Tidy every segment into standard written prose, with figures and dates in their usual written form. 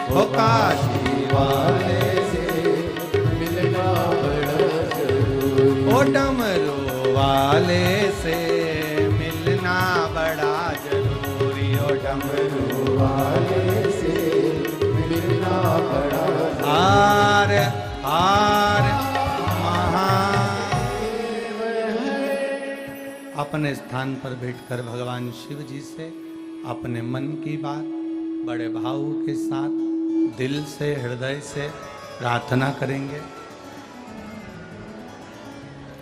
हो काशी वाले से मिलना बड़ा जरूरी। ओ डमरू वाले से मिलना बड़ा जरूरी। ओ डमरू वाले से मिलना बड़ा जरूरी। हार हार महादेव है। अपने स्थान पर बैठकर भगवान शिव जी से अपने मन की बात बड़े भाव के साथ दिल से हृदय से प्रार्थना करेंगे।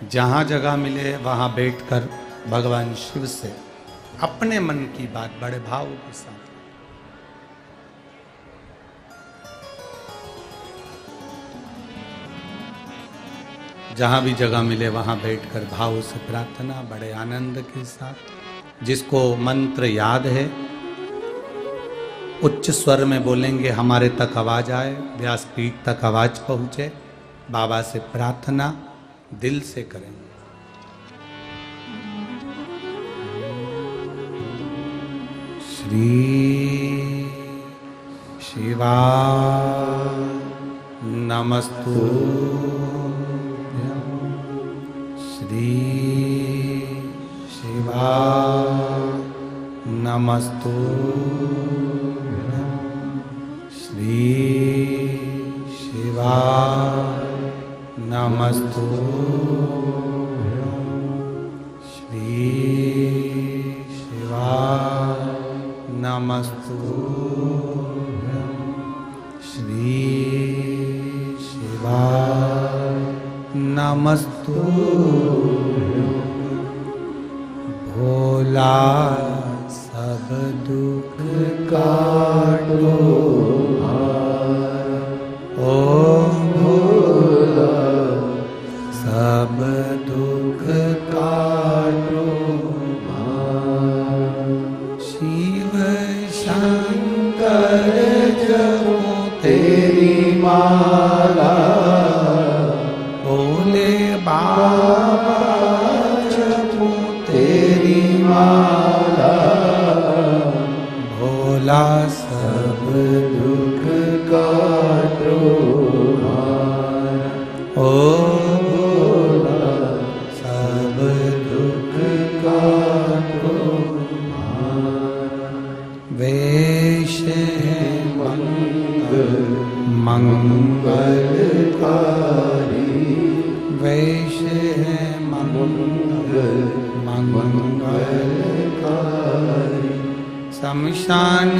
जहां जगह मिले वहां बैठकर भगवान शिव से अपने मन की बात बड़े भाव के साथ। जहां भी जगह मिले वहां बैठकर भाव से प्रार्थना बड़े आनंद के साथ। जिसको मंत्र याद है उच्च स्वर में बोलेंगे, हमारे तक आवाज आए, व्यासपीठ तक आवाज पहुंचे। बाबा से प्रार्थना दिल से करेंगे। श्री शिवा नमस्तु श्री शिवा नमस्तु श्री शिवा नमस्तु श्री शिवा नमस्तु श्री शिवा नमस्तु। भोला सब दुख काटो ओम भोला सब दुख काटो। शिव शंकर जपो तेरी माला। भोले बाबा जपो तेरी माला। भोला सब दुख काटो ओ भोला सब दुख काटो। वेश है मंगलकारी। वेश है मंगलकारी। शमशान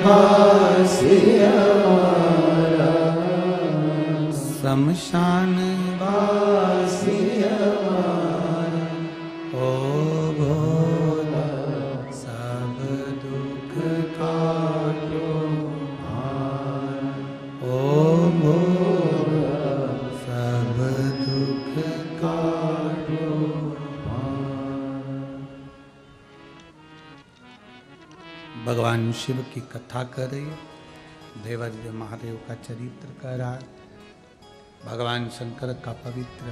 वासी हमारा। शमशान वासी हमारा। ओ भोला सब दुख काटो। ओ भोला सब दुख काटो। भगवान शिव की कथा कर रही है। देवादिदेव महादेव का चरित्र कर रहा है। भगवान शंकर का पवित्र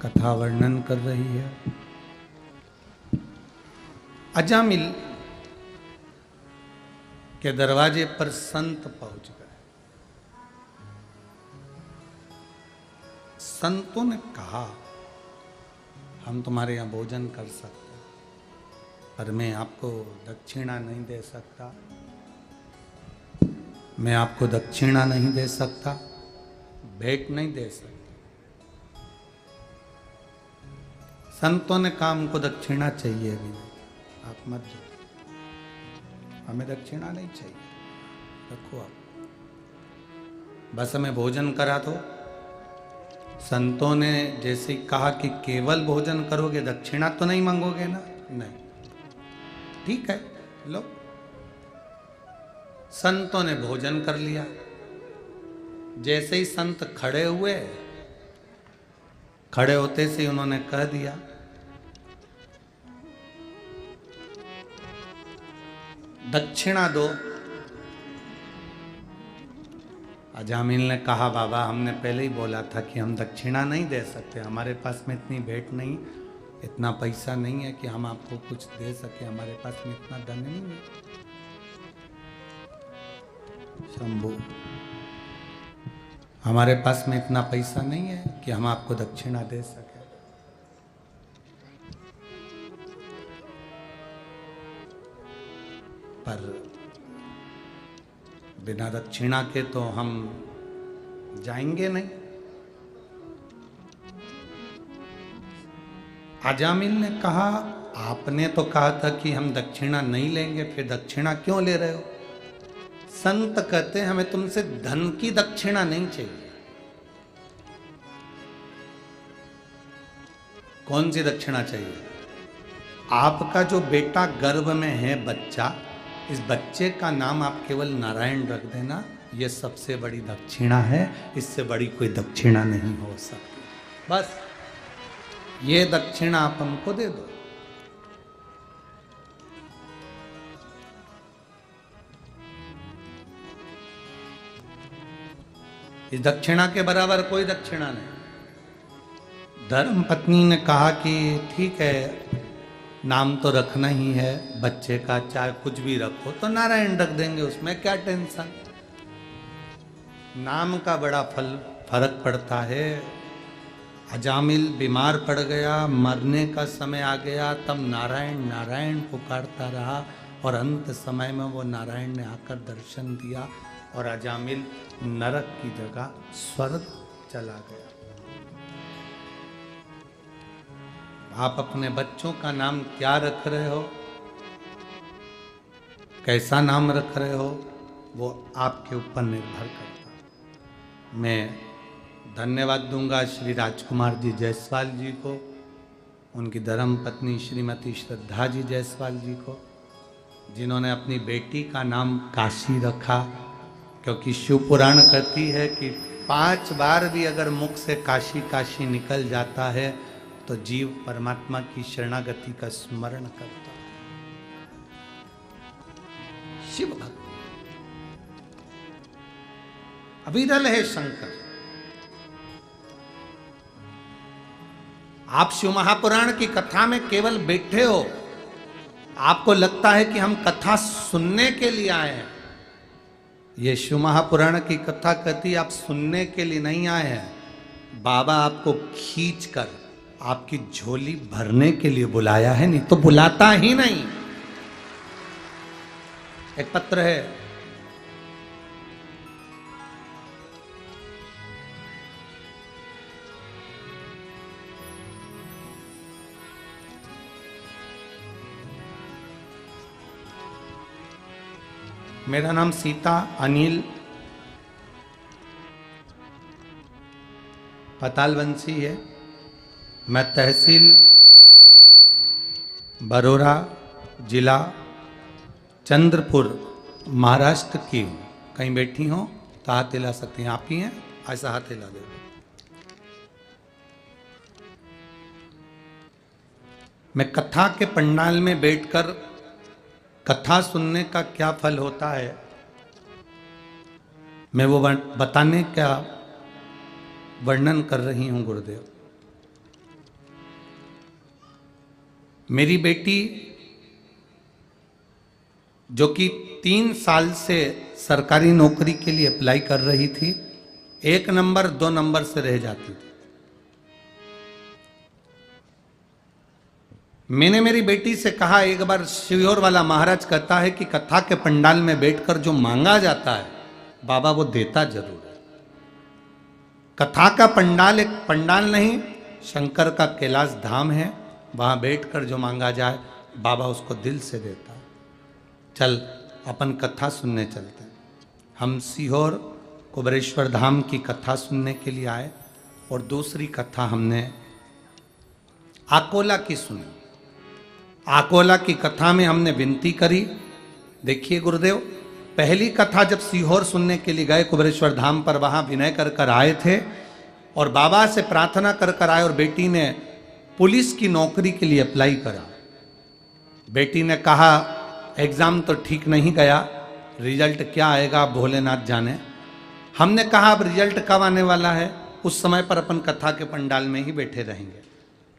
कथा वर्णन कर रही है। अजामिल के दरवाजे पर संत पहुंच गए। संतों ने कहा, हम तुम्हारे यहां भोजन कर सकते हैं, पर मैं आपको दक्षिणा नहीं दे सकता। मैं आपको दक्षिणा नहीं दे सकता, भेंट नहीं दे सकता। संतों ने कहा, हमको दक्षिणा चाहिए भी नहीं, आप मत दो, हमें दक्षिणा नहीं चाहिए, रखो आप, बस हमें भोजन करा दो। संतों ने जैसे कहा कि केवल भोजन करोगे, दक्षिणा तो नहीं मांगोगे ना? नहीं, ठीक है, लो। संतों ने भोजन कर लिया। जैसे ही संत खड़े हुए, खड़े होते से उन्होंने कह दिया, दक्षिणा दो। अजामिल ने कहा, बाबा हमने पहले ही बोला था कि हम दक्षिणा नहीं दे सकते, हमारे पास में इतनी भेंट नहीं, इतना पैसा नहीं है कि हम आपको कुछ दे सके, हमारे पास में इतना धन नहीं है। शंभू, हमारे पास में इतना पैसा नहीं है कि हम आपको दक्षिणा दे सके। पर बिना दक्षिणा के तो हम जाएंगे नहीं। अजामिल ने कहा, आपने तो कहा था कि हम दक्षिणा नहीं लेंगे, फिर दक्षिणा क्यों ले रहे हो? संत कहते हैं हमें तुमसे धन की दक्षिणा नहीं चाहिए। कौन सी दक्षिणा चाहिए? आपका जो बेटा गर्भ में है बच्चा, इस बच्चे का नाम आप केवल नारायण रख देना, यह सबसे बड़ी दक्षिणा है। इससे बड़ी कोई दक्षिणा नहीं हो सकती। बस ये दक्षिणा आप हमको दे दो। इस दक्षिणा के बराबर कोई दक्षिणा नहीं। धर्म पत्नी ने कहा कि ठीक है, नाम तो रखना ही है बच्चे का, चाहे कुछ भी रखो तो नारायण रख देंगे, उसमें क्या टेंशन। नाम का बड़ा फर्क पड़ता है। अजामिल बीमार पड़ गया, मरने का समय आ गया, तब नारायण नारायण पुकारता रहा और अंत समय में वो नारायण ने आकर दर्शन दिया और अजामिल नरक की जगह स्वर्ग चला गया। आप अपने बच्चों का नाम क्या रख रहे हो, कैसा नाम रख रहे हो, वो आपके ऊपर निर्भर करता है। मैं धन्यवाद दूंगा श्री राजकुमार जी जायसवाल जी को, उनकी धर्म पत्नी श्रीमती श्रद्धा जी जायसवाल जी को, जिन्होंने अपनी बेटी का नाम काशी रखा, क्योंकि शिव पुराण कहती है कि 5 बार भी अगर मुख से काशी काशी निकल जाता है तो जीव परमात्मा की शरणागति का स्मरण करता है। शिव भक्त अविरल है शंकर। आप शिव महापुराण की कथा में केवल बैठे हो, आपको लगता है कि हम कथा सुनने के लिए आए हैं। ये शिव महापुराण की कथा कहती आप सुनने के लिए नहीं आए हैं। बाबा आपको खींचकर आपकी झोली भरने के लिए बुलाया है, नहीं तो बुलाता ही नहीं। एक पत्र है, मेरा नाम सीता अनिल पतालवंशी है। मैं तहसील बरोरा, जिला चंद्रपुर, महाराष्ट्र की हूँ। कहीं बैठी हो तो हाथ हिला सकती हैं। आप ही हैं, ऐसा हाथ हिला दो। मैं कथा के पंडाल में बैठकर कथा सुनने का क्या फल होता है, मैं वो बताने का वर्णन कर रही हूं गुरुदेव। मेरी बेटी जो कि 3 साल से सरकारी नौकरी के लिए अप्लाई कर रही थी, 1 नंबर 2 नंबर से रह जाती थी। मैंने मेरी बेटी से कहा, एक बार शिवियोर वाला महाराज कहता है कि कथा के पंडाल में बैठकर जो मांगा जाता है बाबा वो देता जरूर है। कथा का पंडाल एक पंडाल नहीं, शंकर का कैलाश धाम है। वहां बैठकर जो मांगा जाए बाबा उसको दिल से देता है। चल अपन कथा सुनने चलते हैं। हम सीहोर कुबरेश्वर धाम की कथा सुनने के लिए आए और दूसरी कथा हमने आकोला की सुनी। आकोला की कथा में हमने विनती करी, देखिए गुरुदेव, पहली कथा जब सीहोर सुनने के लिए गए कुबरेश्वर धाम पर, वहां विनय कर कर आए थे और बाबा से प्रार्थना कर कर आए और बेटी ने पुलिस की नौकरी के लिए अप्लाई करा। बेटी ने कहा एग्जाम तो ठीक नहीं गया, रिजल्ट क्या आएगा भोलेनाथ जाने। हमने कहा अब रिजल्ट कब आने वाला है, उस समय पर अपन कथा के पंडाल में ही बैठे रहेंगे,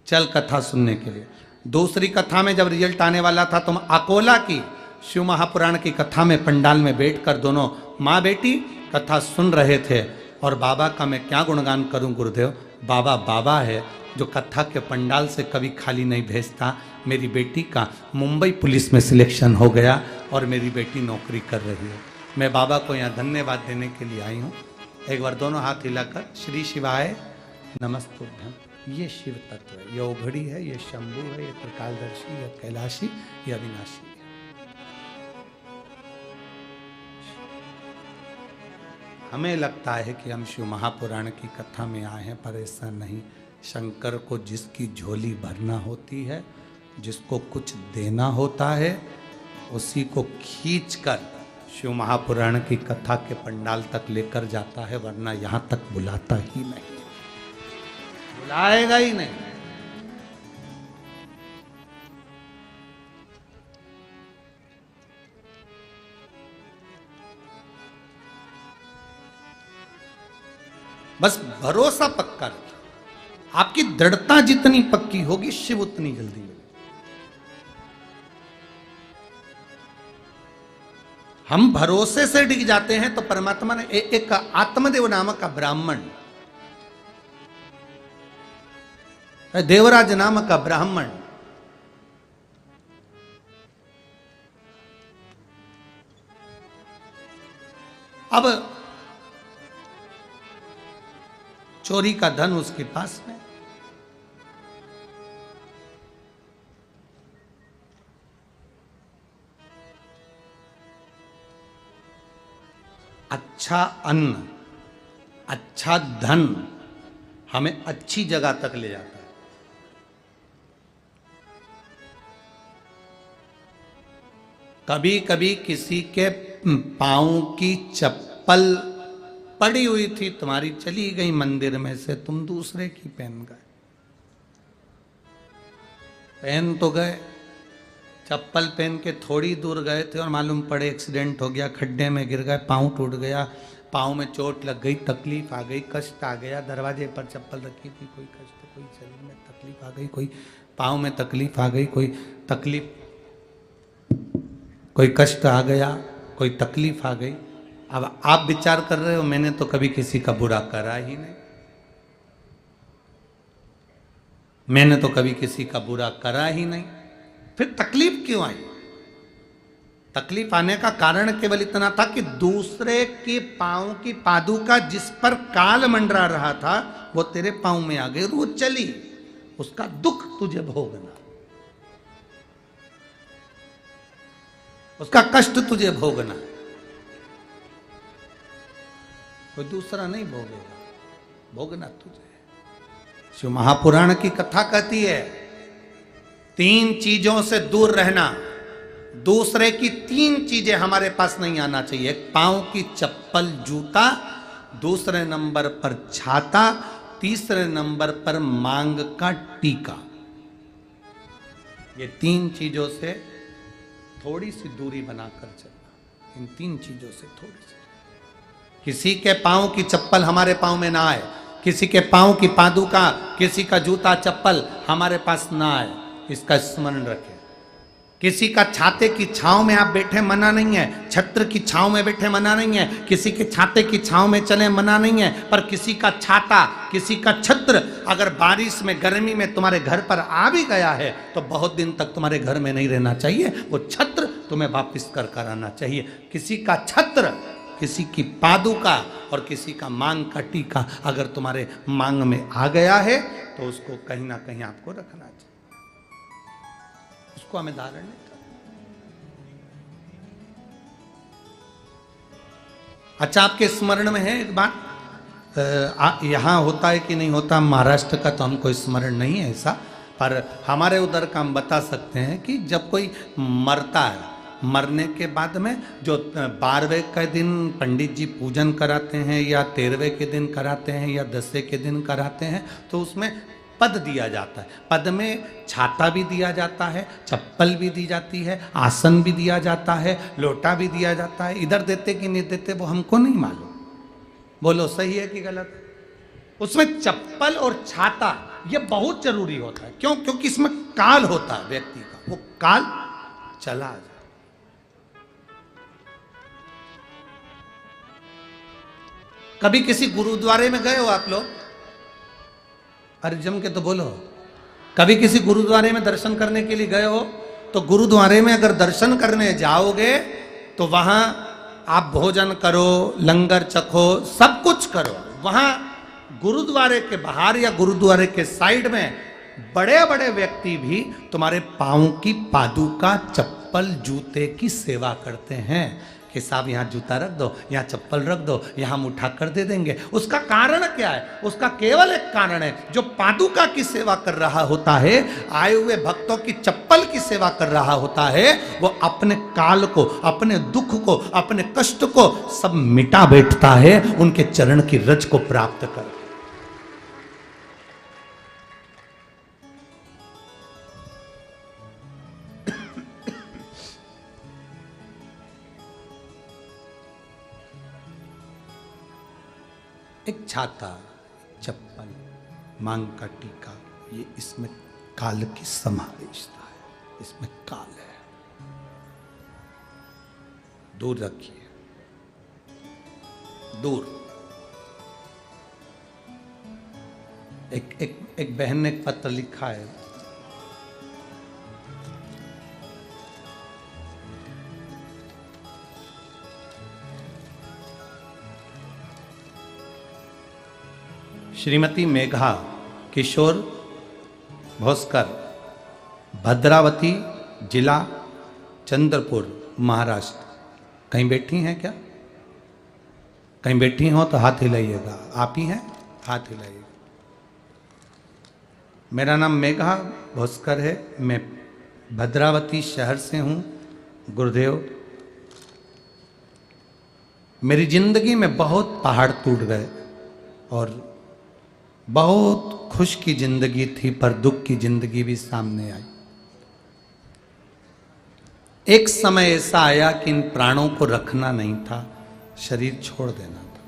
चल कथा सुनने के लिए। दूसरी कथा में जब रिजल्ट आने वाला था तो अकोला की शिव महापुराण की कथा में पंडाल में बैठकर दोनों माँ बेटी कथा सुन रहे थे। और बाबा का मैं क्या गुणगान करूं गुरुदेव, बाबा बाबा है जो कथा के पंडाल से कभी खाली नहीं भेजता। मेरी बेटी का मुंबई पुलिस में सिलेक्शन हो गया और मेरी बेटी नौकरी कर रही है। मैं बाबा को यहाँ धन्यवाद देने के लिए आई हूँ। एक बार दोनों हाथ हिलाकर श्री शिवाय नमस्तुभ्यम। ये शिव तत्व है, ये ओघड़ी है, ये शंभु है, ये त्रिकालदर्शी, ये कैलाशी, ये अविनाशी है। हमें लगता है कि हम शिव महापुराण की कथा में आए हैं, पर ऐसा नहीं। शंकर को जिसकी झोली भरना होती है, जिसको कुछ देना होता है, उसी को खींचकर शिव महापुराण की कथा के पंडाल तक लेकर जाता है, वरना यहां तक बुलाता ही नहीं, बुलाएगा ही नहीं। बस भरोसा पक्का रखिए। आपकी दृढ़ता जितनी पक्की होगी, शिव उतनी जल्दी मिलेगा। हम भरोसे से डिग जाते हैं तो परमात्मा ने एक आत्मदेव नामक का ब्राह्मण, देवराज नामक का ब्राह्मण, अब चोरी का धन उसके पास में, अच्छा अन्न, अच्छा धन हमें अच्छी जगह तक ले जाता है। कभी कभी किसी के पांव की चप्पल पड़ी हुई थी, तुम्हारी चली गई मंदिर में से, तुम दूसरे की पहन गए। पहन तो गए, चप्पल पहन के थोड़ी दूर गए थे और मालूम पड़े एक्सीडेंट हो गया, खड्डे में गिर गए, पाँव टूट गया, पाँव में चोट लग गई, तकलीफ आ गई, कष्ट आ गया। दरवाजे पर चप्पल रखी थी, कोई कष्ट, कोई शरीर में तकलीफ आ गई, कोई पाँव में तकलीफ आ गई, कोई तकलीफ, कोई कष्ट आ गया, कोई तकलीफ आ गई। अब आप विचार कर रहे हो, मैंने तो कभी किसी का बुरा करा ही नहीं, मैंने तो कभी किसी का बुरा करा ही नहीं, फिर तकलीफ क्यों आई? तकलीफ आने का कारण केवल इतना था कि दूसरे के पांव की पादुका जिस पर काल मंडरा रहा था, वो तेरे पांव में आ गई और वो चली, उसका दुख तुझे भोगना, उसका कष्ट तुझे भोगना, कोई दूसरा नहीं भोगेगा, भोगना तुझे। शिव महापुराण की कथा कहती है, 3 चीजों से दूर रहना। दूसरे की 3 चीजें हमारे पास नहीं आना चाहिए। एक पांव की चप्पल, जूता, दूसरे नंबर पर छाता, तीसरे नंबर पर मांग का टीका। ये 3 चीजों से थोड़ी सी दूरी बनाकर चलना, इन 3 चीजों से थोड़ी सी। किसी के पांव की चप्पल हमारे पांव में ना आए, किसी के पांव की पादुका, किसी का जूता चप्पल हमारे पास ना आए, इसका स्मरण रखें। किसी का छाते की छांव में आप बैठे मना नहीं है, छत्र की छांव में बैठे मना नहीं है, किसी के छाते की छांव में चले मना नहीं है, पर किसी का छाता, किसी का छत्र अगर बारिश में, गर्मी में तुम्हारे घर पर आ भी गया है तो बहुत दिन तक तुम्हारे घर में नहीं रहना चाहिए, वो छत्र तुम्हें वापिस कर आना चाहिए। किसी का छत्र, किसी की पादुका और किसी का मांग का टीका अगर तुम्हारे मांग में आ गया है तो उसको कहीं ना कहीं आपको रखना चाहिए, उसको हमें धारण नहीं करना। अच्छा, आपके स्मरण में है एक बात, यहां होता है कि नहीं होता, महाराष्ट्र का तो हमको स्मरण नहीं है ऐसा, पर हमारे उधर का हम बता सकते हैं कि जब कोई मरता है, मरने के बाद में जो 12वें के दिन पंडित जी पूजन कराते हैं या 13वें के दिन कराते हैं या 10वें के दिन कराते हैं, तो उसमें पद दिया जाता है। पद में छाता भी दिया जाता है, चप्पल भी दी जाती है, आसन भी दिया जाता है, लोटा भी दिया जाता है। इधर देते कि नहीं देते वो हमको नहीं मालूम, बोलो सही है कि गलत? उसमें चप्पल और छाता ये बहुत जरूरी होता है। क्यों? क्योंकि इसमें काल होता है व्यक्ति का, वो काल चला जाए। कभी किसी गुरुद्वारे में गए हो आप लोग? अरे जम के तो बोलो। कभी किसी गुरुद्वारे में दर्शन करने के लिए गए हो? तो गुरुद्वारे में अगर दर्शन करने जाओगे तो वहां आप भोजन करो, लंगर चखो, सब कुछ करो। वहां गुरुद्वारे के बाहर या गुरुद्वारे के साइड में बड़े बड़े व्यक्ति भी तुम्हारे पांव की पादुका, चप्पल, जूते की सेवा करते हैं कि साहब यहाँ जूता रख दो, यहाँ चप्पल रख दो, यहाँ हम उठा कर दे देंगे। उसका कारण क्या है? उसका केवल एक कारण है, जो पादुका की सेवा कर रहा होता है, आए हुए भक्तों की चप्पल की सेवा कर रहा होता है, वो अपने काल को, अपने दुख को, अपने कष्ट को सब मिटा बैठता है उनके चरण की रज को प्राप्त कर। एक छाता, चप्पल, मांग का टीका, ये इसमें काल की समावेशता है, इसमें काल है। दूर रखिए, दूर। एक बहन ने एक पत्र लिखा है, श्रीमती मेघा किशोर भोसकर, भद्रावती जिला, चंद्रपुर, महाराष्ट्र। कहीं बैठी हैं क्या? कहीं बैठी हो तो हाथ हिलाइएगा। आप ही हैं? हाथ हिलाइएगा। मेरा नाम मेघा भोसकर है, मैं भद्रावती शहर से हूँ। गुरुदेव, मेरी जिंदगी में बहुत पहाड़ टूट गए और बहुत खुश की जिंदगी थी, पर दुख की जिंदगी भी सामने आई। एक समय ऐसा आया कि इन प्राणों को रखना नहीं था, शरीर छोड़ देना था।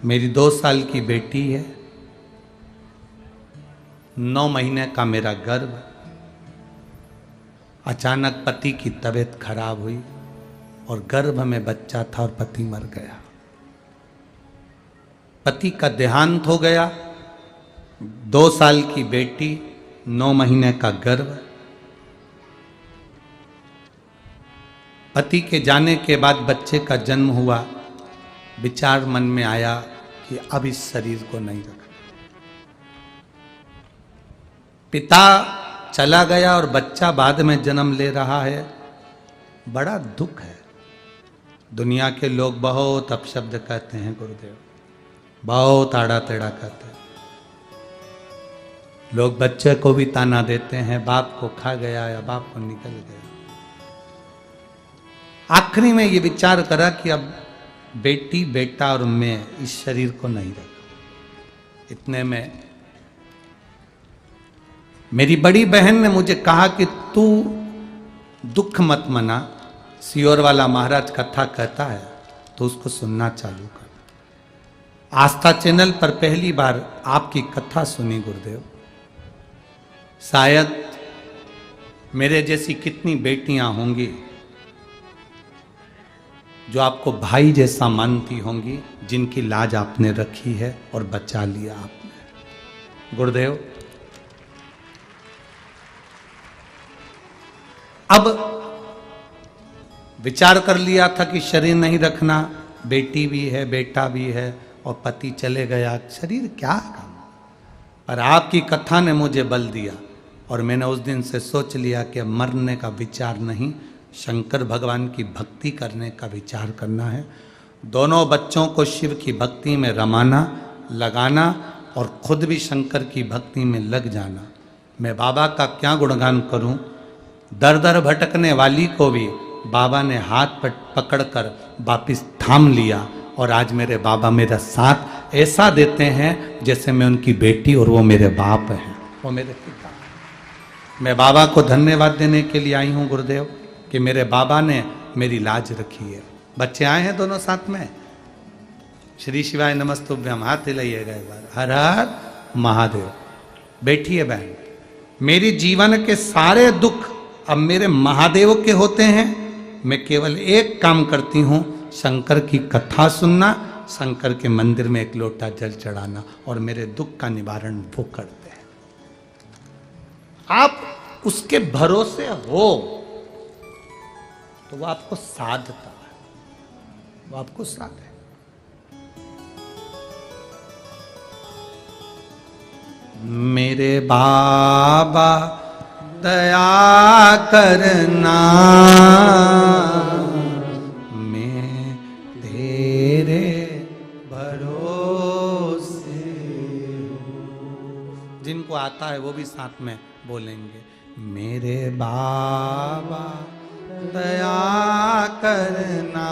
मेरी 2 साल की बेटी है, 9 महीने का मेरा गर्भ। अचानक पति की तबीयत खराब हुई और गर्भ में बच्चा था और पति मर गया। पति का देहांत हो गया। 2 साल की बेटी, 9 महीने का गर्भ। पति के जाने के बाद बच्चे का जन्म हुआ। विचार मन में आया कि अब इस शरीर को नहीं रखना। पिता चला गया और बच्चा बाद में जन्म ले रहा है। बड़ा दुख है। दुनिया के लोग बहुत अपशब्द कहते हैं गुरुदेव, बहुत आड़ा टेढ़ा कहते हैं। लोग बच्चे को भी ताना देते हैं, बाप को खा गया या बाप को निकल गया। आखिरी में ये विचार करा कि अब बेटी, बेटा और मैं इस शरीर को नहीं रखा। इतने में मेरी बड़ी बहन ने मुझे कहा कि तू दुख मत मना, सियोर वाला महाराज कथा कहता है तो उसको सुनना चालू कर। आस्था चैनल पर पहली बार आपकी कथा सुनी गुरुदेव। शायद मेरे जैसी कितनी बेटियां होंगी जो आपको भाई जैसा मानती होंगी, जिनकी लाज आपने रखी है और बचा लिया आपने। गुरुदेव, अब विचार कर लिया था कि शरीर नहीं रखना, बेटी भी है, बेटा भी है और पति चले गया, शरीर क्या काम। पर आपकी कथा ने मुझे बल दिया और मैंने उस दिन से सोच लिया कि मरने का विचार नहीं, शंकर भगवान की भक्ति करने का विचार करना है। दोनों बच्चों को शिव की भक्ति में रमाना, लगाना और खुद भी शंकर की भक्ति में लग जाना। मैं बाबा का क्या गुणगान करूं। दर दर भटकने वाली को भी बाबा ने हाथ पकड़कर वापिस थाम लिया और आज मेरे बाबा मेरा साथ ऐसा देते हैं जैसे मैं उनकी बेटी और वो मेरे बाप हैं, वो मेरे पिता। मैं बाबा को धन्यवाद देने के लिए आई हूँ गुरुदेव कि मेरे बाबा ने मेरी लाज रखी है। बच्चे आए हैं दोनों साथ में। श्री शिवाय नमस्तुभ्यम, हाथ हिलाइएगा एक बार। हर हर महादेव। बैठिए बहन। मेरी जीवन के सारे दुख अब मेरे महादेव के होते हैं। मैं केवल एक काम करती हूँ, शंकर की कथा सुनना, शंकर के मंदिर में एक लोटा जल चढ़ाना और मेरे दुख का निवारण वो करते हैं। आप उसके भरोसे हो तो वो आपको साधता है, वो आपको साध है। मेरे बाबा दया करना, मैं तेरे भरोसे हूँ। जिनको आता है वो भी साथ में बोलेंगे, मेरे बाबा दया करना,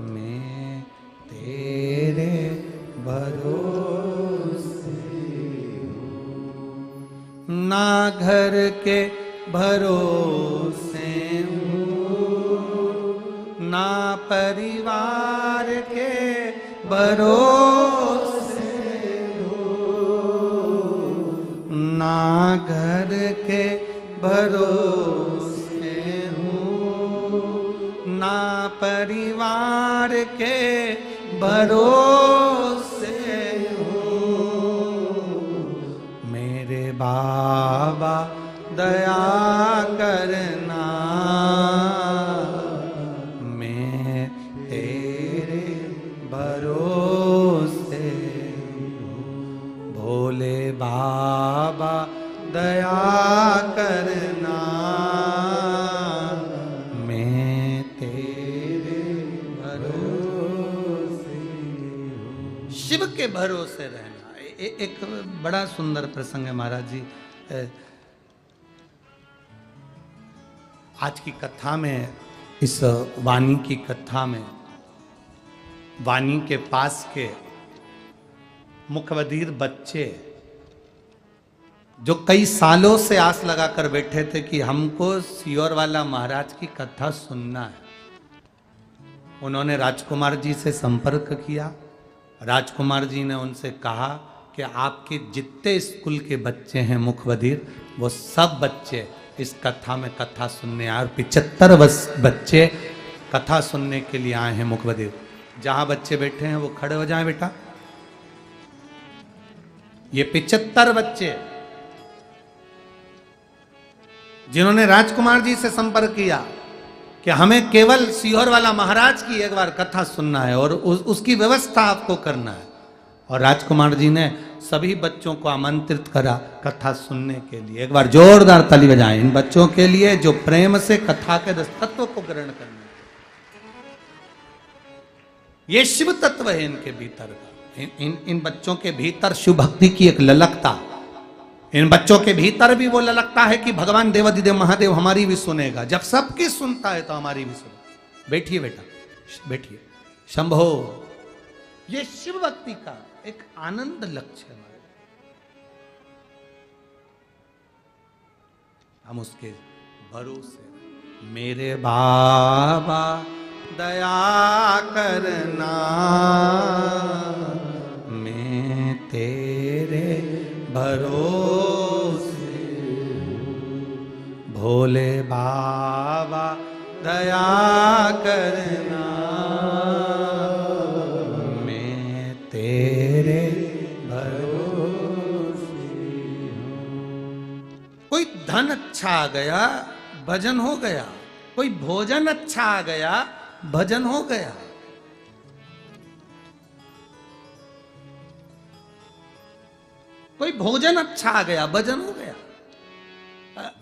मैं तेरे भरोसे हूँ। ना घर के भरोसे हूँ, ना परिवार के भरोसे हूँ, ना घर के भरोसे हूँ, ना परिवार के भरोसे हूँ। मेरे बाबा दया करना, मैं तेरे भरोसे हूँ। भोले बाबा दया करना, मैं तेरे भरोसे हूँ। शिव के भरोसे रहना एक बड़ा सुंदर प्रसंग है महाराज जी। आज की कथा में, इस वाणी की कथा में, वाणी के पास के मुखबधिर बच्चे जो कई सालों से आस लगाकर बैठे थे कि हमको सियोर वाला महाराज की कथा सुनना है, उन्होंने राजकुमार जी से संपर्क किया। राजकुमार जी ने उनसे कहा कि आपके जितने स्कूल के बच्चे हैं मुखबधिर, वो सब बच्चे इस कथा में कथा सुनने आए और 75 बच्चे कथा सुनने के लिए आए हैं मुखबधिर। जहां बच्चे बैठे हैं वो खड़े हो जाएं बेटा। ये 75 बच्चे जिन्होंने राजकुमार जी से संपर्क किया कि हमें केवल सीहोर वाला महाराज की एक बार कथा सुनना है और उसकी व्यवस्था आपको करना है। और राजकुमार जी ने सभी बच्चों को आमंत्रित करा कथा सुनने के लिए। एक बार जोरदार ताली बजाएं इन बच्चों के लिए जो प्रेम से कथा के तत्व को ग्रहण करने। ये शिव तत्व है इनके भीतर का। इन बच्चों के भीतर शिव भक्ति की एक ललकता, इन बच्चों के भीतर भी वो ललकता है कि भगवान देवाधिदेव महादेव हमारी भी सुनेगा। जब सबकी सुनता है तो हमारी भी सुनेगा। बैठिए बेटा, बैठिए। शंभो, ये शिव भक्ति का एक आनंद लक्ष्य है। हम उसके भरोसे, मेरे बाबा दया करना, मैं तेरे भरोसे हूँ। भोले बाबा दया करना, मैं तेरे भरोसे हूँ। कोई धन अच्छा आ गया, भजन हो गया। कोई भोजन अच्छा आ गया, भजन हो गया। कोई भोजन अच्छा आ गया, भजन हो गया।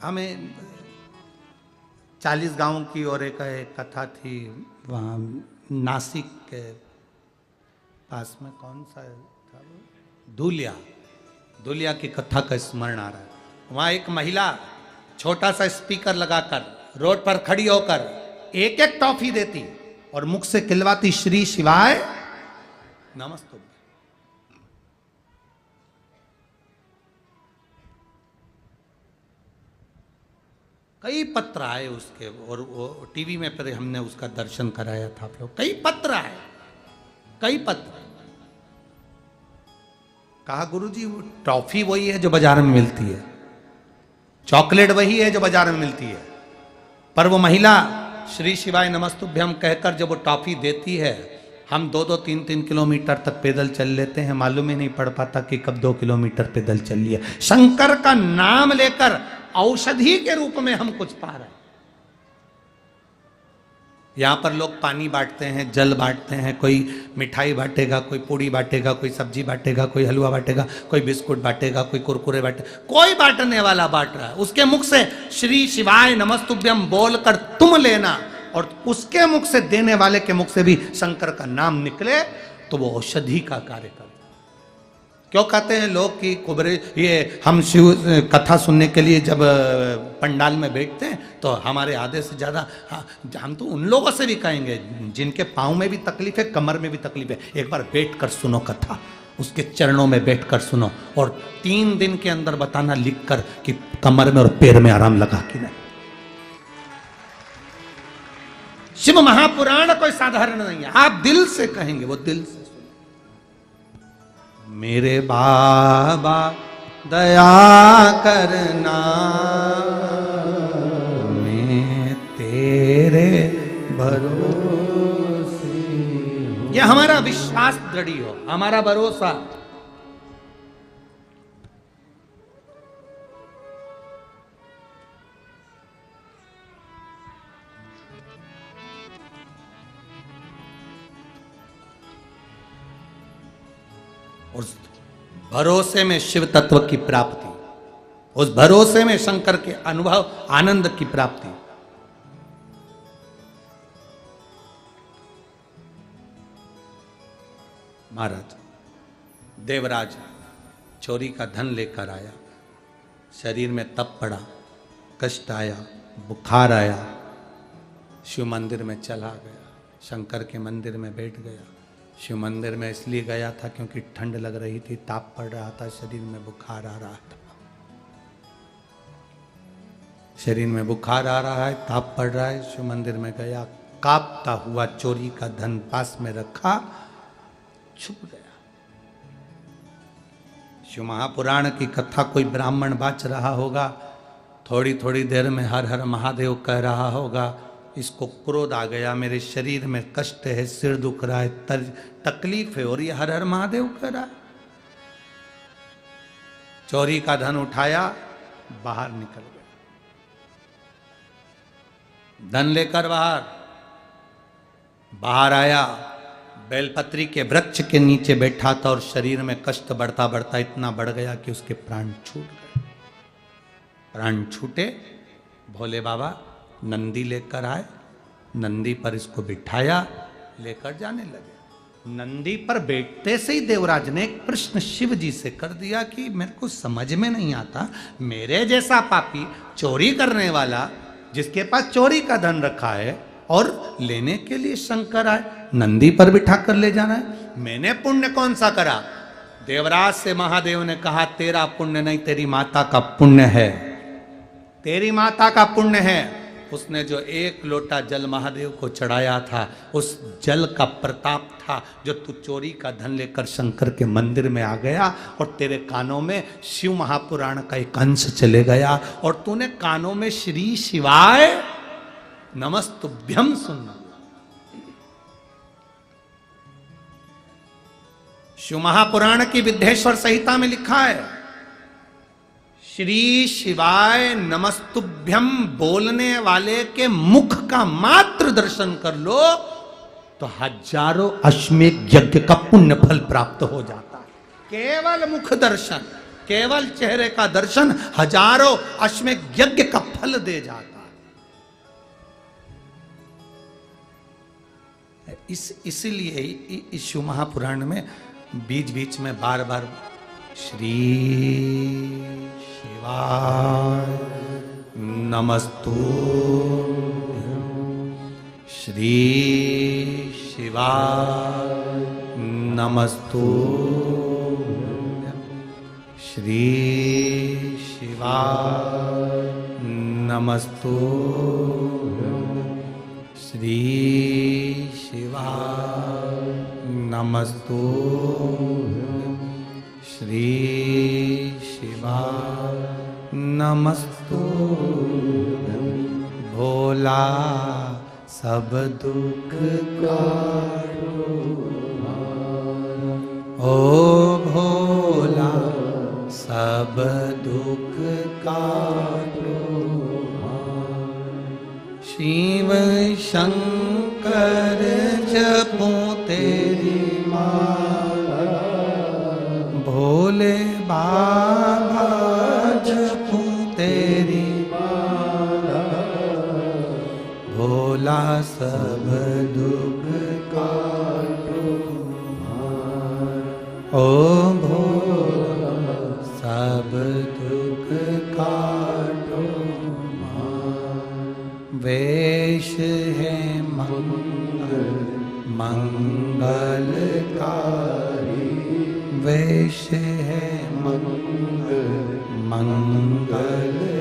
हमें 40 गांव की और एक कथा थी, वहाँ नासिक के पास में कौन सा था वो, दुलिया की कथा का स्मरण आ रहा है। वहाँ एक महिला छोटा सा स्पीकर लगाकर रोड पर खड़ी होकर एक एक टॉफी देती और मुख से खिलवाती, श्री शिवाय नमस्तुभ्यं। कई पत्र आए उसके, और वो टीवी में फिर हमने उसका दर्शन कराया था। कई पत्र आए, कई पत्र। कहा गुरुजी वो टॉफी वही है जो बाजार में मिलती है, चॉकलेट वही है जो बाजार में मिलती है, पर वो महिला श्री शिवाय नमस्तुभ्यम कहकर जब वो टॉफी देती है, हम 2-2, 3-3 किलोमीटर तक पैदल चल लेते हैं, मालूम ही नहीं पड़ पाता कि कब 2 किलोमीटर पैदल चल लिए। शंकर का नाम लेकर औषधि के रूप में हम कुछ पा रहे हैं। यहां पर लोग पानी बांटते हैं, जल बांटते हैं, कोई मिठाई बांटेगा, कोई पूड़ी बांटेगा, कोई सब्जी बांटेगा, कोई हलवा बांटेगा, कोई बिस्कुट बांटेगा, कोई कुरकुरे बांटे, कोई बांटने वाला बांट रहा है। उसके मुख से श्री शिवाय नमस्तुभ्यम बोलकर तुम लेना, और उसके मुख से, देने वाले के मुख से भी शंकर का नाम निकले तो वो औषधि का कार्य करे। क्यों कहते हैं लोग कि कुबरे, ये हम शिव कथा सुनने के लिए जब पंडाल में बैठते हैं तो हमारे आधे से ज़्यादा, हम तो उन लोगों से भी कहेंगे जिनके पाँव में भी तकलीफ है, कमर में भी तकलीफ है, एक बार बैठ कर सुनो कथा, उसके चरणों में बैठ कर सुनो, और 3 दिन के अंदर बताना लिख कर कि कमर में और पैर में आराम लगा कि नहीं। शिव महापुराण कोई साधारण नहीं है, आप दिल से कहेंगे, वो दिल से। मेरे बाबा दया करना, मैं तेरे भरोसे हूं। यह हमारा विश्वास दृढ़ हो, हमारा भरोसा। उस भरोसे में शिव तत्व की प्राप्ति, उस भरोसे में शंकर के अनुभव, आनंद की प्राप्ति। महाराज देवराज चोरी का धन लेकर आया, शरीर में तप पड़ा, कष्ट आया, बुखार आया, शिव मंदिर में चला गया, शंकर के मंदिर में बैठ गया। शिव मंदिर में इसलिए गया था क्योंकि ठंड लग रही थी, ताप पड़ रहा था, शरीर में बुखार आ रहा था, शरीर में बुखार आ रहा है, ताप पड़ रहा है। शिव मंदिर में गया, कांपता हुआ चोरी का धन पास में रखा, छुप गया। शिव महापुराण की कथा कोई ब्राह्मण बाच रहा होगा, थोड़ी थोड़ी देर में हर हर महादेव कह रहा होगा, इसको क्रोध आ गया, मेरे शरीर में कष्ट है, सिर दुख रहा है, तकलीफ है, और ये हर हर महादेव कह रहा है। चोरी का धन उठाया, बाहर निकल गया, धन लेकर बाहर आया, बेलपत्री के वृक्ष के नीचे बैठा था, और शरीर में कष्ट बढ़ता बढ़ता इतना बढ़ गया कि उसके प्राण छूट गए। प्राण छूटे, भोले बाबा नंदी लेकर आए, नंदी पर इसको बिठाया, लेकर जाने लगे। नंदी पर बैठते से ही देवराज ने एक प्रश्न शिव जी से कर दिया कि मेरे को समझ में नहीं आता, मेरे जैसा पापी, चोरी करने वाला, जिसके पास चोरी का धन रखा है और लेने के लिए शंकर आए, नंदी पर बिठा कर ले जाना है, मैंने पुण्य कौन सा करा? देवराज से महादेव ने कहा, तेरा पुण्य नहीं, तेरी माता का पुण्य है, तेरी माता का पुण्य है। उसने जो 1 लोटा जल महादेव को चढ़ाया था, उस जल का प्रताप था जो तू चोरी का धन लेकर शंकर के मंदिर में आ गया, और तेरे कानों में शिव महापुराण का एक अंश चले गया, और तूने कानों में श्री शिवाय नमस्तुभ्यम सुनना। शिव महापुराण की विद्येश्वर संहिता में लिखा है, श्री शिवाय नमस्तुभ्यम बोलने वाले के मुख का मात्र दर्शन कर लो तो हजारों अश्वमेध यज्ञ का पुण्य फल प्राप्त हो जाता है। केवल मुख दर्शन, केवल चेहरे का दर्शन हजारों अश्वमेध यज्ञ का फल दे जाता है। इसलिए इस शिव महापुराण में बीच बीच में बार बार श्री शिवाय नमस्तुभ्यं, श्री शिवाय नमस्तुभ्यं, श्री शिवाय नमस्तुभ्यं, श्री शिवाय नमस्तुभ्यं, श्री शिवाय नमस्तुभ्यं। भोला सब दुख काटो ओ भोला सब दुख काटो शिव शंकर जपूं तेरी माला भोले बाबा जपूं तेरी माला भोला सब दुख काटो ओ भोला सब दुख काटो वेश है मंगलकारी वेश है मंगलकारी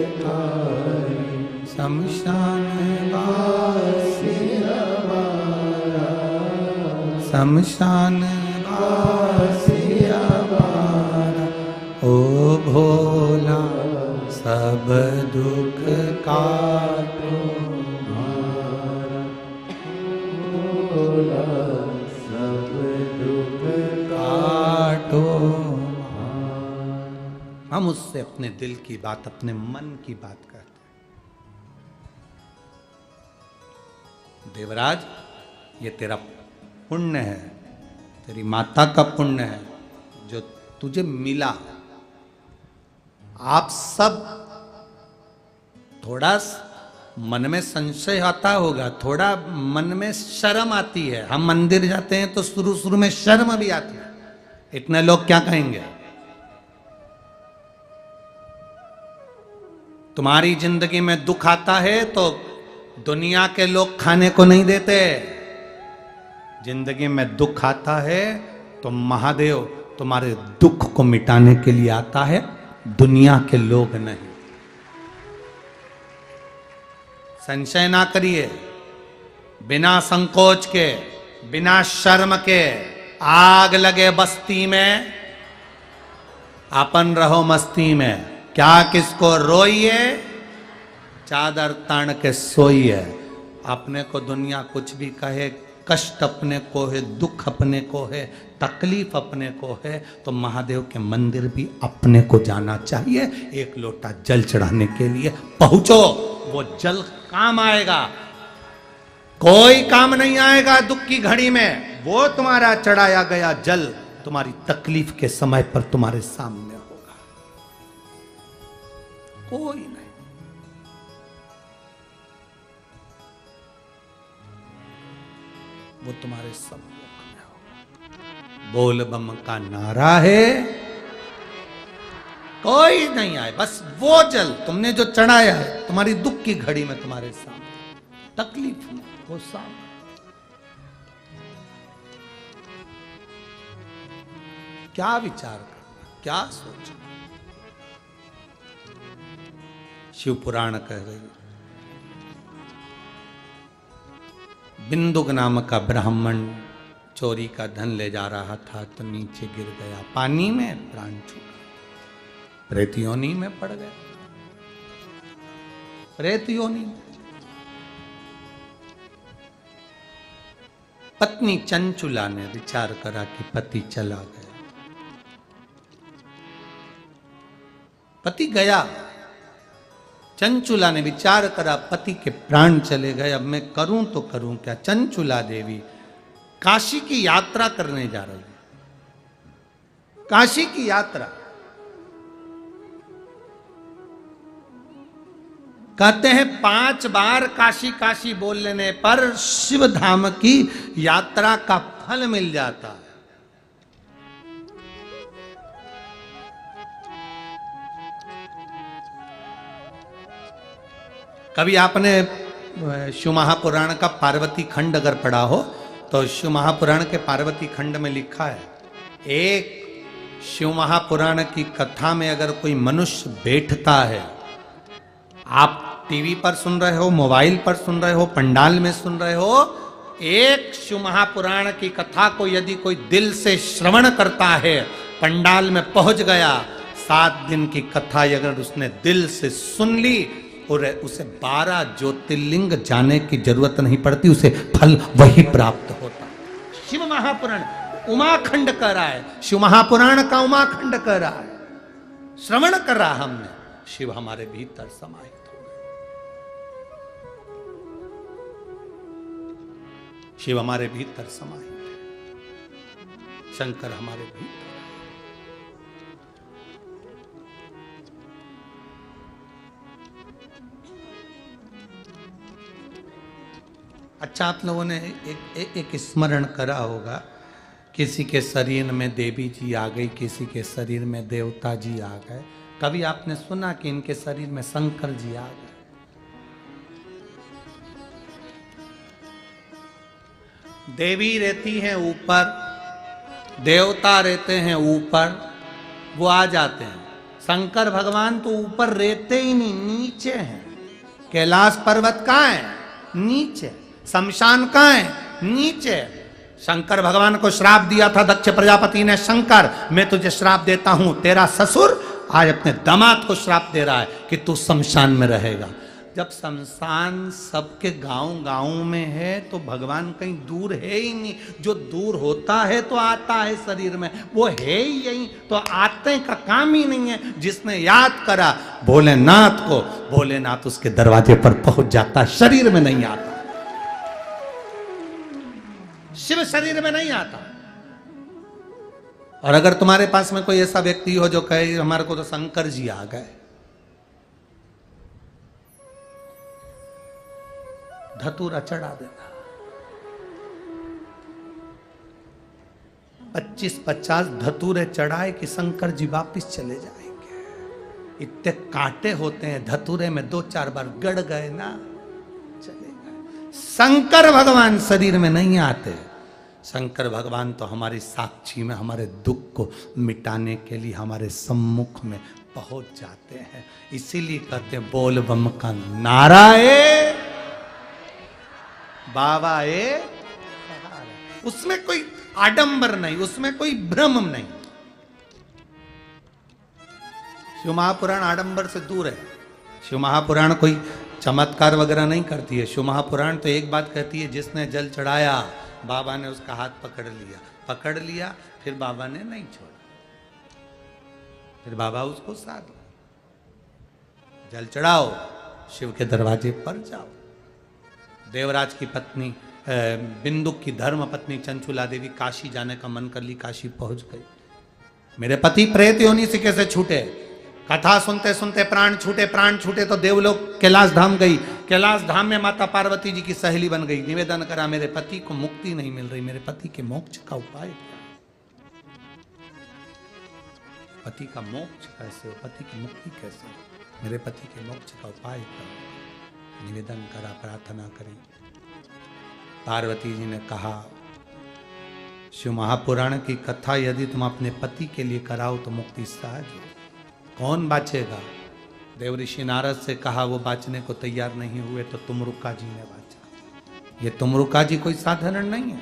शमशान वासी हमारा शमशान वासी हमारा ओ भोला सब दुख काटो भोला सब दुख काटो। हम उससे अपने दिल की बात अपने मन की बात करते हैं। देवराज ये तेरा पुण्य है तेरी माता का पुण्य है जो तुझे मिला। आप सब थोड़ा मन में संशय आता होगा थोड़ा मन में शर्म आती है। हम मंदिर जाते हैं तो शुरू शुरू में शर्म भी आती है इतने लोग क्या कहेंगे। तुम्हारी जिंदगी में दुख आता है तो दुनिया के लोग खाने को नहीं देते। जिंदगी में दुख आता है तो महादेव तुम्हारे दुख को मिटाने के लिए आता है दुनिया के लोग नहीं। संशय ना करिए बिना संकोच के बिना शर्म के। आग लगे बस्ती में अपन रहो मस्ती में। क्या किसको रोइए चादर तान के सोइए। अपने को दुनिया कुछ भी कहे कष्ट अपने को है दुख अपने को है तकलीफ अपने को है तो महादेव के मंदिर भी अपने को जाना चाहिए। एक लोटा जल चढ़ाने के लिए पहुंचो वो जल काम आएगा। कोई काम नहीं आएगा दुख की घड़ी में। वो तुम्हारा चढ़ाया गया जल तुम्हारी तकलीफ के समय पर तुम्हारे सामने होगा। कोई नहीं। वो तुम्हारे सम्मुख में होगा। बोल बम का नारा है कोई नहीं आए बस वो जल तुमने जो चढ़ाया है तुम्हारी दुख की घड़ी में तुम्हारे सामने तकलीफ में वो सामने। क्या विचार करना क्या सोचना। शिव पुराण कह रही बिंदुक नाम का ब्राह्मण चोरी का धन ले जा रहा था तो नीचे गिर गया पानी में प्राण छूटा प्रेत योनि में पड़ गया। प्रेत योनि पत्नी चंचुला ने विचार करा कि पति चला गया। पति गया चंचुला ने विचार करा पति के प्राण चले गए अब मैं करूं तो करूं क्या। चंचुला देवी काशी की यात्रा करने जा रही है। काशी की यात्रा कहते हैं 5 बार काशी काशी बोल लेने पर शिव धाम की यात्रा का फल मिल जाता है। कभी आपने शिव महापुराण का पार्वती खंड अगर पढ़ा हो तो शिव महापुराण के पार्वती खंड में लिखा है एक शिव महापुराण की कथा में अगर कोई मनुष्य बैठता है आप टीवी पर सुन रहे हो मोबाइल पर सुन रहे हो पंडाल में सुन रहे हो एक शिव महापुराण की कथा को यदि कोई दिल से श्रवण करता है पंडाल में पहुंच गया 7 दिन की कथा अगर उसने दिल से सुन ली और उसे 12 ज्योतिर्लिंग जाने की जरूरत नहीं पड़ती, उसे फल वही प्राप्त होता। शिव महापुराण उमाखंड कर रहा है, शिव महापुराण का उमाखंड कर रहा है, श्रवण कर रहा हमने, शिव हमारे भीतर समाहित हो गए, शिव हमारे भीतर समाहित है, शंकर हमारे भीतर। अच्छा, आप लोगों ने एक स्मरण करा होगा, किसी के शरीर में देवी जी आ गई, किसी के शरीर में देवता जी आ गए। कभी आपने सुना कि इनके शरीर में शंकर जी आ गए? देवी रहती हैं ऊपर, देवता रहते हैं ऊपर, वो आ जाते हैं। शंकर भगवान तो ऊपर रहते ही नहीं, नीचे हैं। कैलाश पर्वत कहाँ है? नीचे। शमशान कहाँ है? नीचे। शंकर भगवान को श्राप दिया था दक्ष प्रजापति ने, शंकर मैं तुझे श्राप देता हूं, तेरा ससुर आज अपने दामाद को श्राप दे रहा है कि तू शमशान में रहेगा। जब शमशान सबके गांव गांव में है तो भगवान कहीं दूर है ही नहीं। जो दूर होता है तो आता है शरीर में, वो है ही यही, तो आते का काम ही नहीं है। जिसने याद करा भोलेनाथ को, भोलेनाथ उसके दरवाजे पर पहुंच जाता, शरीर में नहीं आता। शिव शरीर में नहीं आता। और अगर तुम्हारे पास में कोई ऐसा व्यक्ति हो जो कहे हमारे को तो शंकर जी आ गए, धतूरा चढ़ा देना। 25-50 धतूरे चढ़ाए कि शंकर जी वापिस चले जाएंगे। इतने कांटे होते हैं धतूरे में, 2-4 बार गड़ गए ना, चले गए। शंकर भगवान शरीर में नहीं आते। शंकर भगवान तो हमारी साक्षी में हमारे दुख को मिटाने के लिए हमारे सम्मुख में पहुंच जाते हैं। इसीलिए कहते हैं बोल बम का नारा है, बाबा ए, उसमें कोई आडंबर नहीं, उसमें कोई भ्रम नहीं। शिव महापुराण आडंबर से दूर है। शिव महापुराण कोई चमत्कार वगैरह नहीं करती है। शिव महापुराण तो एक बात कहती है, जिसने जल चढ़ाया बाबा ने उसका हाथ पकड़ लिया, फिर बाबा ने नहीं छोड़ा, फिर बाबा उसको साध ला। जल चढ़ाओ, शिव के दरवाजे पर जाओ। देवराज की पत्नी बिंदुक की धर्म पत्नी चंचुला देवी काशी जाने का मन कर ली, काशी पहुंच गई। मेरे पति प्रेत योनि से कैसे छूटे? कथा सुनते सुनते प्राण छूटे तो देवलोक कैलाश धाम गई। कैलाश धाम में माता पार्वती जी की सहेली बन गई। निवेदन करा, मेरे पति को मुक्ति नहीं मिल रही, मेरे पति के मोक्ष का उपाय क्या? पति का मोक्ष कैसे हो, पति की मुक्ति कैसे हो? मेरे पति के मोक्ष का उपाय करो। निवेदन करा, प्रार्थना करें। पार्वती जी ने कहा, शिव महापुराण की कथा यदि तुम अपने पति के लिए कराओ तो मुक्ति सहज है। कौन बाँचेगा? देव ऋषि नारद से कहा, वो बाँचने को तैयार नहीं हुए तो तुमरुका जी ने बाँचा। ये तुमरुका जी कोई साधारण नहीं है।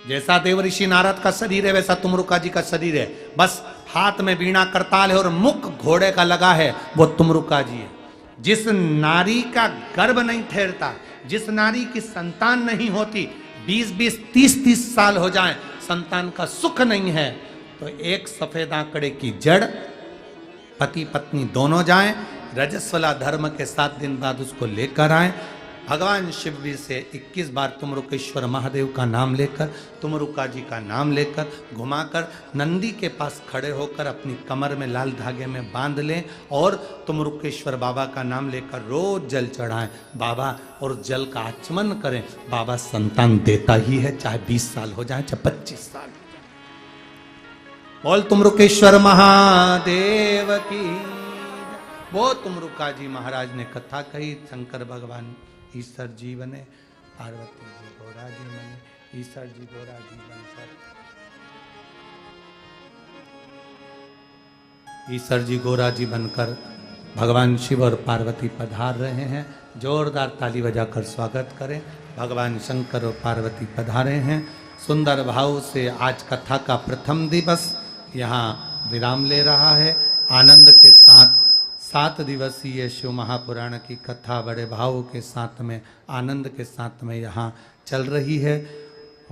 जैसा देव ऋषि नारद का शरीर है वैसा तुमरुका जी का शरीर है। बस हाथ में वीणा करताल है और मुख घोड़े का लगा है, वो तुमरुका जी है। जिस नारी का गर्भ नहीं ठहरता, जिस नारी की संतान नहीं होती, 20-20, 30-30 साल हो जाएं, संतान का सुख नहीं है, तो एक सफेद आंकड़े की जड़ पति पत्नी दोनों जाएं, रजस्वला धर्म के 7 दिन बाद उसको लेकर आए। भगवान शिव जी से 21 बार तुमरुकेश्वर महादेव का नाम लेकर, तुमरुका जी का नाम लेकर घुमाकर नंदी के पास खड़े होकर अपनी कमर में लाल धागे में बांध लें और तुमरुकेश्वर बाबा का नाम लेकर रोज जल चढ़ाएं बाबा, और जल का आचमन करें। बाबा संतान देता ही है, चाहे 20 साल हो जाए चाहे 25 साल। बोल तुमरुकेश्वर महादेव की। वो तुमरुका जी महाराज ने कथा कही। शंकर भगवान ईश्वर जी बने, पार्वती जी गोरा जी बने, ईश्वर जी गोरा जी बनकर, ईश्वर जी गोरा जी बनकर भगवान शिव और पार्वती पधार रहे हैं। जोरदार ताली बजाकर स्वागत करें। भगवान शंकर और पार्वती पधारे हैं। सुंदर भाव से आज कथा का प्रथम दिवस यहाँ विराम ले रहा है। आनंद के साथ 7 दिवसीय शिव महापुराण की कथा बड़े भाव के साथ में, आनंद के साथ में यहाँ चल रही है।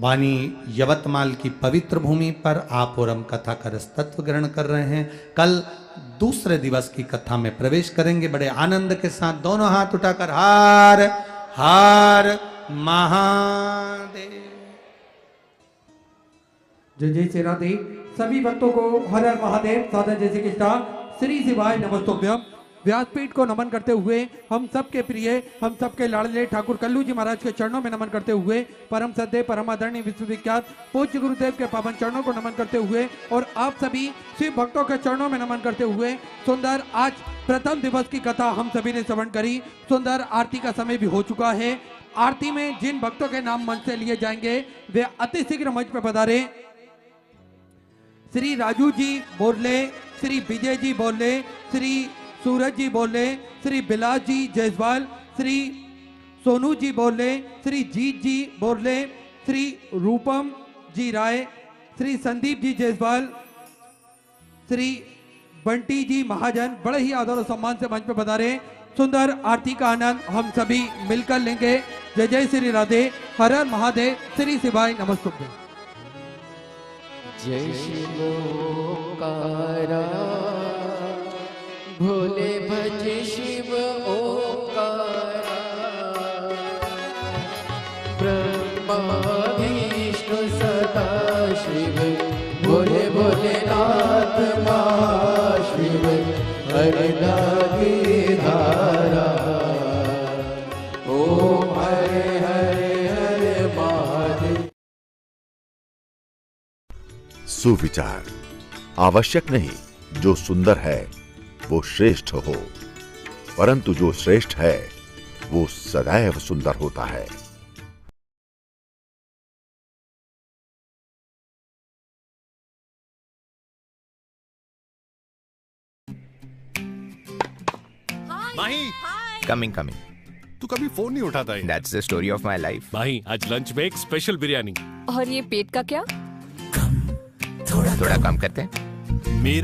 वाणी यवतमाल की पवित्र भूमि पर आप और हम कथा का रसतत्व ग्रहण कर रहे हैं। कल दूसरे दिवस की कथा में प्रवेश करेंगे बड़े आनंद के साथ। दोनों हाथ उठाकर हार हार महादेव। जय जय श्री राधे। सभी भक्तों को हर हर महादेव, सादर जय श्री कृष्णा, श्री शिवाय नमस्तुभ्यम। व्यासपीठ को नमन करते हुए हम सबके प्रिय, हम सबके लाडले ठाकुर कल्लू जी महाराज के चरणों में नमन करते हुए, परम सद्य परमादरणीय विश्वविख्यात पूज्य गुरुदेव के पावन चरणों को नमन करते हुए और आप सभी शिव भक्तों के चरणों में नमन करते हुए, सुंदर आज प्रथम दिवस की कथा हम सभी ने श्रवण करी। सुंदर आरती का समय भी हो चुका है। आरती में जिन भक्तों के नाम मंच से लिए जाएंगे वे अति शीघ्र मंच पर पधारे। श्री राजू जी बोले, श्री विजय जी बोले, श्री सूरज जी बोले, श्री बिलास जी जयसवाल, श्री सोनू जी बोले, श्री जीत जी बोले, श्री रूपम जी राय, श्री संदीप जी जयसवाल, श्री बंटी जी महाजन बड़े ही आदर और सम्मान से मंच पर पधारे। सुंदर आरती का आनंद हम सभी मिलकर लेंगे। जय जय श्री राधे, हर हर महादेव, श्री शिवाय नमस्तुभ्यं। जय शिवोंकारा भोले भज शिव ओंकारा, ब्रह्मा विष्णु सदा शिव, भोले भोलेनाथ महाशिव, हरि नागी धारा, ओम हरे हरे हरे महादेव। सुविचार आवश्यक नहीं, जो सुंदर है वो श्रेष्ठ हो, परंतु जो श्रेष्ठ है वो सदैव सुंदर होता है। माही, कमिंग तू कभी फोन नहीं उठाता है। That's the story of my life. Mahi, आज लंच में एक स्पेशल बिरयानी। और ये पेट का क्या? थोड़ा कम करते हैं। मेरा